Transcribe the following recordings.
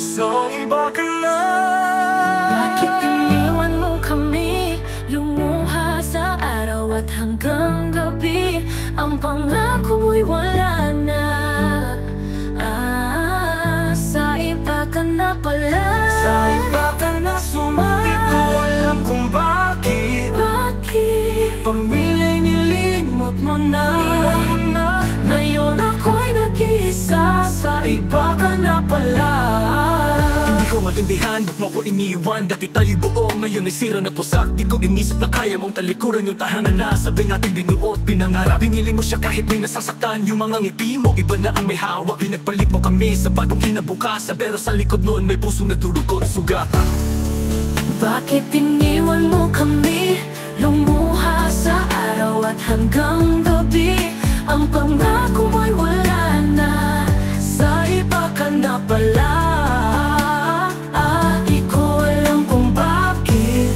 So iba ka na. Bakit iniwan mo kami? Lumuha sa araw at hanggang gabi. Ang pangako mo'y wala na. Sa iba ka na pala. Sa iba ka na sumati. Ko alam kung bakit. Pamilya'y nilimot mo na. Ngayon ako'y nag-iisa. Sa iba ka na pala. Hindi ko maintindihan, ba't mo ko iniwan? Dati tayo buo, ngayon ay sira na pusak. Di ko inisip na kaya mong talikuran yung tahanan na sabi natin binuot, pinangarap. Pinili mo siya kahit may nasasaktan yung mga ngiti mo. Iba na ang may hawak, pinagpalit mo kami sa bagong kinabukasan. Pero sa likod noon may puso na durukot sugat. Bakit iniwan mo kami? Lumuha sa araw at hanggang gabi. Ang pangako mo'y wala na. Sa iba ka na pala. Di ko alam kung bakit.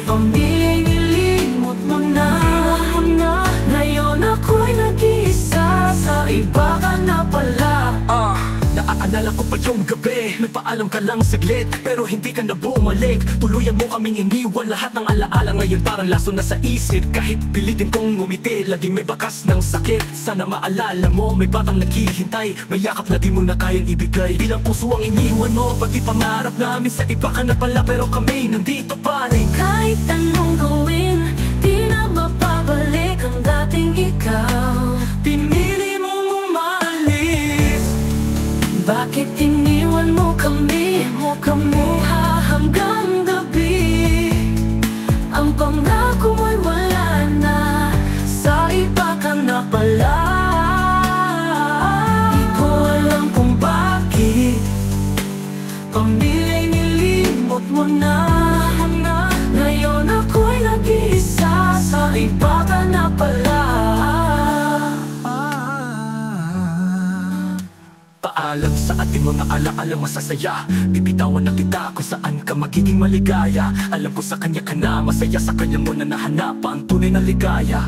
Pamilya'y nilimot mo na. Ngayon ako'y nag-iisa. Sa iba ka na pala. Naaalala ko pa yung gabi, nagpaalam ka lang saglit, pero hindi ka na bumalik. Tuluyan mo kaming iniwan, lahat ng alaala ngayon parang laso na sa isip. Kahit pilitin kong ngumiti, laging may bakas ng sakit. Sana maalala mo, may batang naghihintay, may yakap na di mo na kayang ibigay. Bilang puso ang iniwan mo, pati pangarap namin sa iba ka na pala. Pero kami nandito pa rin. Kahit anong gawin, di na mapabalik ang dating ikaw. Pinili mong umalis. Bakit iniwan mo kami? Kamuha hanggang gabi. Ang pangako mo'y wala na. Sa iba ka na pala. Di ko alam kung bakit. Pamilya'y nilimot mo na. Ngayon ako'y nag-iisa. Sa iba ka na pala. Paalam sa ating mga alaala masasaya. Bibitawan na kita kung saan ka magiging maligaya. Alam ko sa kanya ka na masaya, sa kanya mo na nahanap ang tunay na ligaya.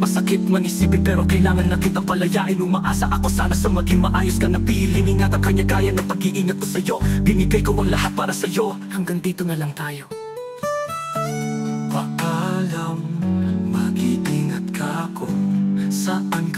Masakit man isipin pero kailangan na kitang palayain. Umaasa ako sana sa maging maayos ka na piling. Ingat ang kanya kaya ng pag-iingat ko sa'yo. Binigay ko ang lahat para sa'yo. Hanggang dito na lang tayo. Paalam, mag-iingat ka kung saan